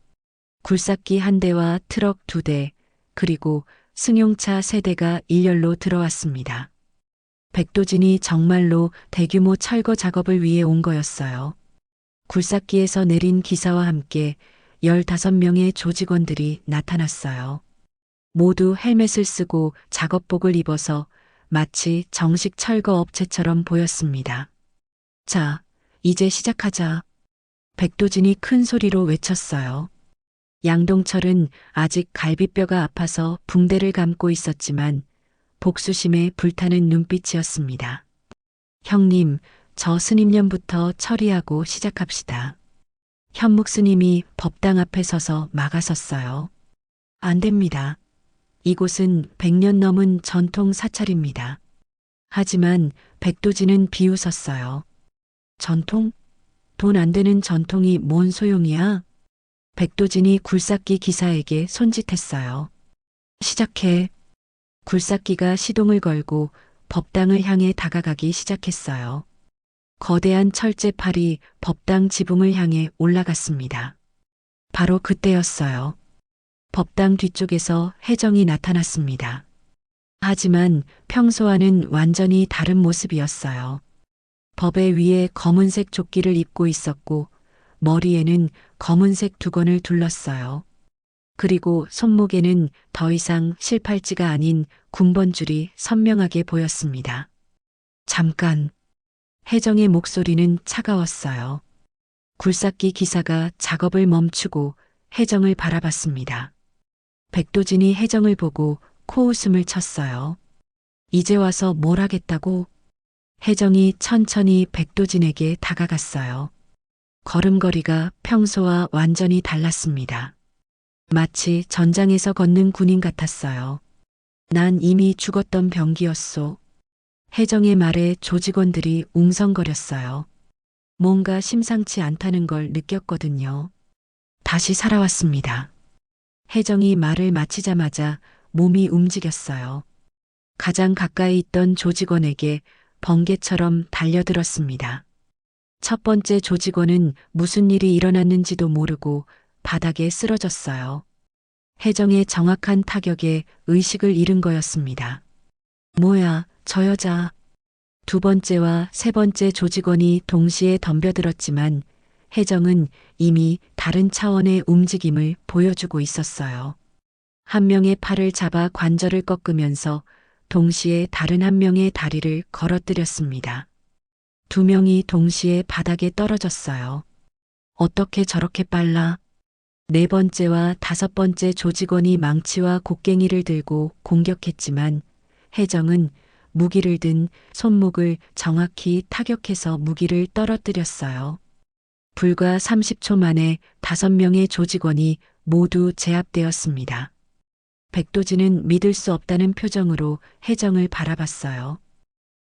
Speaker 1: 굴삭기 1대와 트럭 2대, 그리고 승용차 3대가 일렬로 들어왔습니다. 백도진이 정말로 대규모 철거 작업을 위해 온 거였어요. 굴삭기에서 내린 기사와 함께 15명의 조직원들이 나타났어요. 모두 헬멧을 쓰고 작업복을 입어서 마치 정식 철거 업체처럼 보였습니다. 자, 이제 시작하자. 백도진이 큰 소리로 외쳤어요. 양동철은 아직 갈비뼈가 아파서 붕대를 감고 있었지만 복수심에 불타는 눈빛이었습니다. 형님, 저 스님년부터 처리하고 시작합시다. 현묵 스님이 법당 앞에 서서 막아섰어요. 안 됩니다. 이곳은 100년 넘은 전통 사찰입니다. 하지만 백도진은 비웃었어요. 전통? 돈 안 되는 전통이 뭔 소용이야? 백도진이 굴삭기 기사에게 손짓했어요. 시작해. 굴삭기가 시동을 걸고 법당을 향해 다가가기 시작했어요. 거대한 철제팔이 법당 지붕을 향해 올라갔습니다. 바로 그때였어요. 법당 뒤쪽에서 혜정이 나타났습니다. 하지만 평소와는 완전히 다른 모습이었어요. 법의 위에 검은색 조끼를 입고 있었고 머리에는 검은색 두건을 둘렀어요. 그리고 손목에는 더 이상 실팔찌가 아닌 군번줄이 선명하게 보였습니다. 잠깐. 혜정의 목소리는 차가웠어요. 굴삭기 기사가 작업을 멈추고 혜정을 바라봤습니다. 백도진이 혜정을 보고 코웃음을 쳤어요. 이제 와서 뭘 하겠다고? 혜정이 천천히 백도진에게 다가갔어요. 걸음걸이가 평소와 완전히 달랐습니다. 마치 전장에서 걷는 군인 같았어요. 난 이미 죽었던 병기였소. 혜정의 말에 조직원들이 웅성거렸어요. 뭔가 심상치 않다는 걸 느꼈거든요. 다시 살아왔습니다. 혜정이 말을 마치자마자 몸이 움직였어요. 가장 가까이 있던 조직원에게 번개처럼 달려들었습니다. 첫 번째 조직원은 무슨 일이 일어났는지도 모르고 바닥에 쓰러졌어요. 혜정의 정확한 타격에 의식을 잃은 거였습니다. 뭐야, 저 여자. 두 번째와 세 번째 조직원이 동시에 덤벼들었지만 혜정은 이미 다른 차원의 움직임을 보여주고 있었어요. 한 명의 팔을 잡아 관절을 꺾으면서 동시에 다른 한 명의 다리를 걸어뜨렸습니다. 두 명이 동시에 바닥에 떨어졌어요. 어떻게 저렇게 빨라? 네 번째와 다섯 번째 조직원이 망치와 곡괭이를 들고 공격했지만 혜정은 무기를 든 손목을 정확히 타격해서 무기를 떨어뜨렸어요. 불과 30초 만에 5명의 조직원이 모두 제압되었습니다. 백도진은 믿을 수 없다는 표정으로 혜정을 바라봤어요.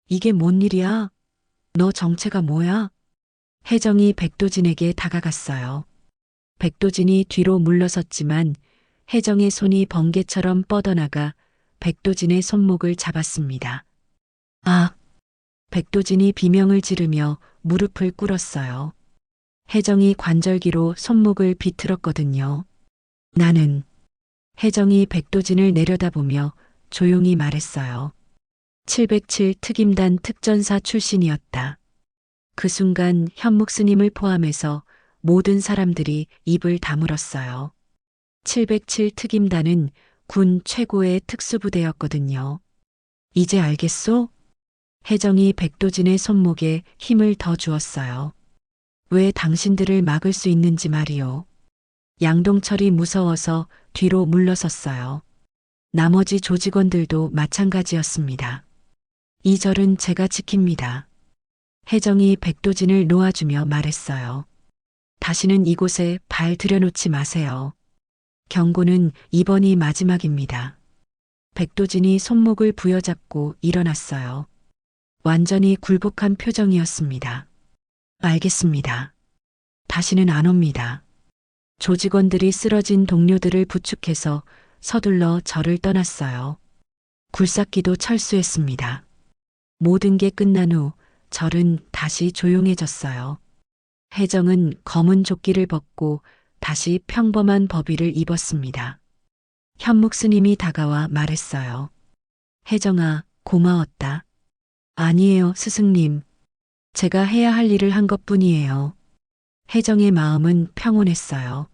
Speaker 1: 이게 뭔 일이야? 너 정체가 뭐야? 혜정이 백도진에게 다가갔어요. 백도진이 뒤로 물러섰지만 혜정의 손이 번개처럼 뻗어나가 백도진의 손목을 잡았습니다. 아! 백도진이 비명을 지르며 무릎을 꿇었어요. 혜정이 관절기로 손목을 비틀었거든요. 나는 혜정이 백도진을 내려다보며 조용히 말했어요. 707 특임단 특전사 출신이었다. 그 순간 현묵 스님을 포함해서 모든 사람들이 입을 다물었어요. 707 특임단은 군 최고의 특수부대였거든요. 이제 알겠소? 혜정이 백도진의 손목에 힘을 더 주었어요. 왜 당신들을 막을 수 있는지 말이요. 양동철이 무서워서 뒤로 물러섰어요. 나머지 조직원들도 마찬가지였습니다. 이 절은 제가 지킵니다. 혜정이 백도진을 놓아주며 말했어요. 다시는 이곳에 발 들여놓지 마세요. 경고는 이번이 마지막입니다. 백도진이 손목을 부여잡고 일어났어요. 완전히 굴복한 표정이었습니다. 알겠습니다. 다시는 안 옵니다. 조직원들이 쓰러진 동료들을 부축해서 서둘러 절을 떠났어요. 굴삭기도 철수했습니다. 모든 게 끝난 후 절은 다시 조용해졌어요. 혜정은 검은 조끼를 벗고 다시 평범한 법의를 입었습니다. 현묵 스님이 다가와 말했어요. 혜정아, 고마웠다. 아니에요, 스승님. 제가 해야 할 일을 한 것뿐이에요. 혜정의 마음은 평온했어요.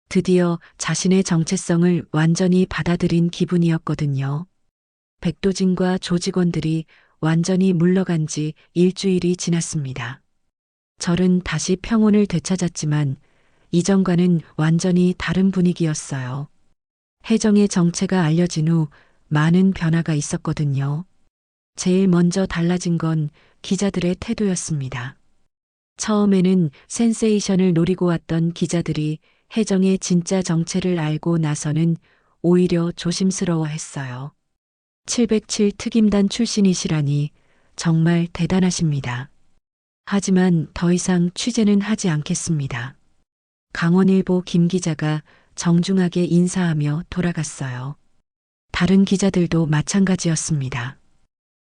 Speaker 1: 드디어 자신의 정체성을 완전히 받아들인 기분이었거든요. 백도진과 조직원들이 완전히 물러간 지 일주일이 지났습니다. 절은 다시 평온을 되찾았지만 이전과는 완전히 다른 분위기였어요. 혜정의 정체가 알려진 후 많은 변화가 있었거든요. 제일 먼저 달라진 건 기자들의 태도였습니다. 처음에는 센세이션을 노리고 왔던 기자들이 혜정의 진짜 정체를 알고 나서는 오히려 조심스러워했어요. 707 특임단 출신이시라니 정말 대단하십니다. 하지만 더 이상 취재는 하지 않겠습니다. 강원일보 김 기자가 정중하게 인사하며 돌아갔어요. 다른 기자들도 마찬가지였습니다.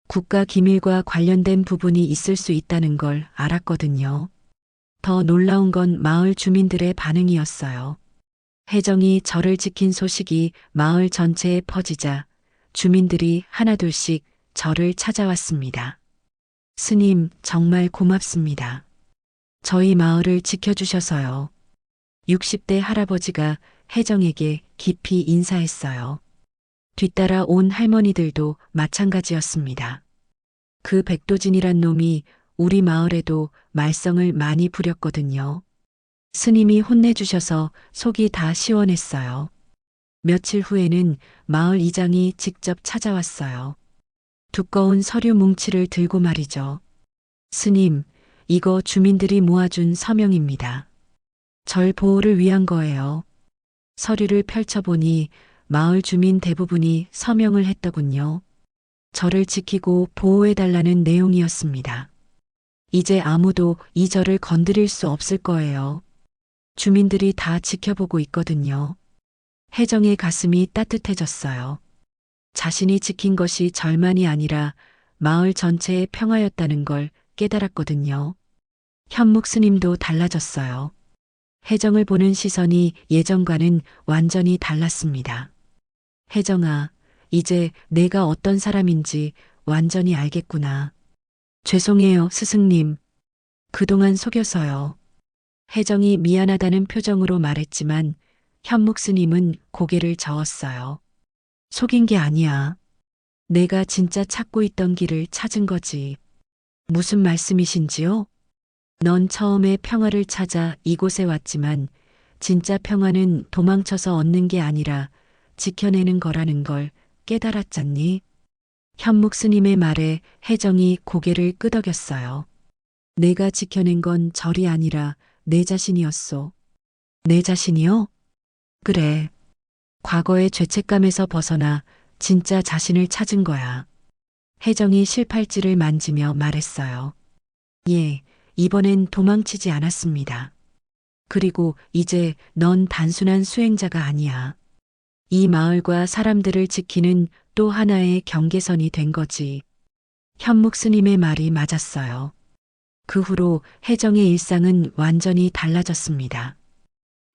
Speaker 1: 국가 기밀과 관련된 부분이 있을 수 있다는 걸 알았거든요. 더 놀라운 건 마을 주민들의 반응이었어요. 혜정이 절을 지킨 소식이 마을 전체에 퍼지자 주민들이 하나둘씩 절을 찾아왔습니다. 스님, 정말 고맙습니다. 저희 마을을 지켜주셔서요. 60대 할아버지가 혜정에게 깊이 인사했어요. 뒤따라 온 할머니들도 마찬가지였습니다. 그 백도진이란 놈이 우리 마을에도 말썽을 많이 부렸거든요. 스님이 혼내주셔서 속이 다 시원했어요. 며칠 후에는 마을 이장이 직접 찾아왔어요. 두꺼운 서류 뭉치를 들고 말이죠. 스님, 이거 주민들이 모아준 서명입니다. 절 보호를 위한 거예요. 서류를 펼쳐보니 마을 주민 대부분이 서명을 했더군요. 저를 지키고 보호해달라는 내용이었습니다. 이제 아무도 이 절을 건드릴 수 없을 거예요. 주민들이 다 지켜보고 있거든요. 혜정의 가슴이 따뜻해졌어요. 자신이 지킨 것이 절만이 아니라 마을 전체의 평화였다는 걸 깨달았거든요. 현묵 스님도 달라졌어요. 혜정을 보는 시선이 예전과는 완전히 달랐습니다. 혜정아, 이제 내가 어떤 사람인지 완전히 알겠구나. 죄송해요, 스승님. 그동안 속여서요. 혜정이 미안하다는 표정으로 말했지만 현묵 스님은 고개를 저었어요. 속인 게 아니야. 내가 진짜 찾고 있던 길을 찾은 거지. 무슨 말씀이신지요? 넌 처음에 평화를 찾아 이곳에 왔지만 진짜 평화는 도망쳐서 얻는 게 아니라 지켜내는 거라는 걸 깨달았잖니? 현묵 스님의 말에 혜정이 고개를 끄덕였어요. 내가 지켜낸 건 절이 아니라 내 자신이었소. 내 자신이요? 그래. 과거의 죄책감에서 벗어나 진짜 자신을 찾은 거야. 혜정이 실팔찌를 만지며 말했어요. 예, 이번엔 도망치지 않았습니다. 그리고 이제 넌 단순한 수행자가 아니야. 이 마을과 사람들을 지키는 또 하나의 경계선이 된 거지. 현묵 스님의 말이 맞았어요. 그 후로 혜정의 일상은 완전히 달라졌습니다.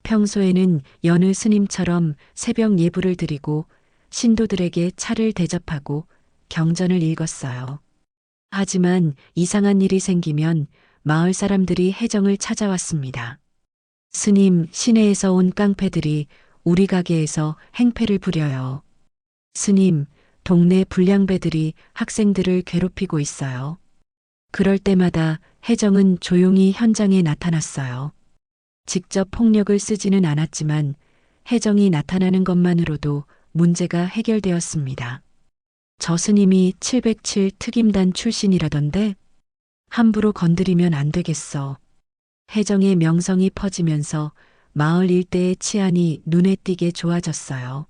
Speaker 1: 평소에는 여느 스님처럼 새벽 예불을 드리고 신도들에게 차를 대접하고 경전을 읽었어요. 하지만 이상한 일이 생기면 마을 사람들이 혜정을 찾아왔습니다. 스님, 시내에서 온 깡패들이 우리 가게에서 행패를 부려요. 스님, 동네 불량배들이 학생들을 괴롭히고 있어요. 그럴 때마다 혜정은 조용히 현장에 나타났어요. 직접 폭력을 쓰지는 않았지만 혜정이 나타나는 것만으로도 문제가 해결되었습니다. 저 스님이 707 특임단 출신이라던데 함부로 건드리면 안 되겠어. 혜정의 명성이 퍼지면서 마을 일대의 치안이 눈에 띄게 좋아졌어요.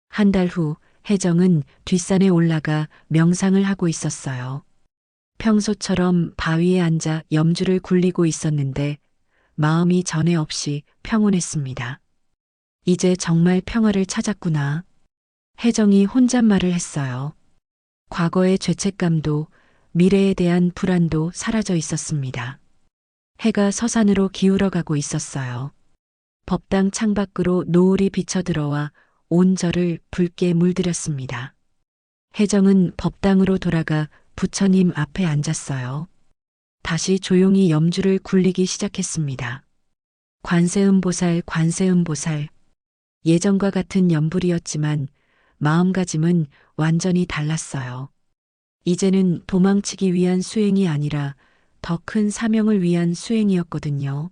Speaker 1: 한 달 후 혜정은 뒷산에 올라가 명상을 하고 있었어요. 평소처럼 바위에 앉아 염주를 굴리고 있었는데 마음이 전에 없이 평온했습니다. 이제 정말 평화를 찾았구나. 혜정이 혼잣말을 했어요. 과거의 죄책감도 미래에 대한 불안도 사라져 있었습니다. 해가 서산으로 기울어가고 있었어요. 법당 창밖으로 노을이 비쳐들어와 온 절을 붉게 물들였습니다. 혜정은 법당으로 돌아가 부처님 앞에 앉았어요. 다시 조용히 염주를 굴리기 시작했습니다. 관세음보살, 관세음보살. 예전과 같은 연불이었지만 마음가짐은 완전히 달랐어요. 이제는 도망치기 위한 수행이 아니라 더 큰 사명을 위한 수행이었거든요.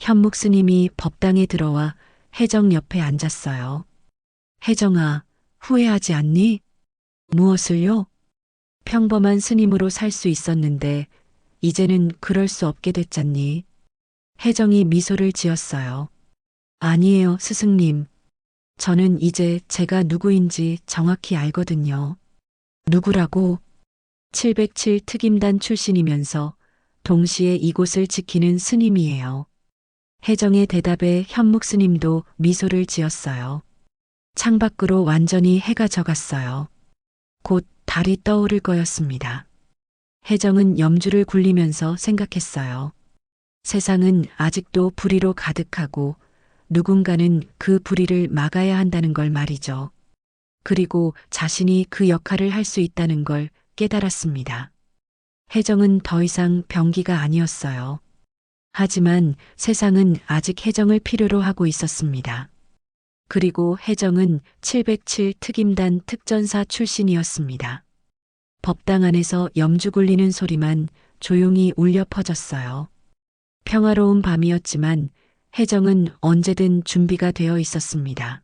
Speaker 1: 현묵 스님이 법당에 들어와 혜정 옆에 앉았어요. 혜정아, 후회하지 않니? 무엇을요? 평범한 스님으로 살 수 있었는데 이제는 그럴 수 없게 됐잖니. 혜정이 미소를 지었어요. 아니에요, 스승님. 저는 이제 제가 누구인지 정확히 알거든요. 누구라고? 707 특임단 출신이면서 동시에 이곳을 지키는 스님이에요. 혜정의 대답에 현묵 스님도 미소를 지었어요. 창밖으로 완전히 해가 져갔어요. 곧 달이 떠오를 거였습니다. 혜정은 염주를 굴리면서 생각했어요. 세상은 아직도 불의로 가득하고 누군가는 그 불의를 막아야 한다는 걸 말이죠. 그리고 자신이 그 역할을 할 수 있다는 걸 깨달았습니다. 혜정은 더 이상 병기가 아니었어요. 하지만 세상은 아직 혜정을 필요로 하고 있었습니다. 그리고 혜정은 707 특임단 특전사 출신이었습니다. 법당 안에서 염주 굴리는 소리만 조용히 울려 퍼졌어요. 평화로운 밤이었지만 혜정은 언제든 준비가 되어 있었습니다.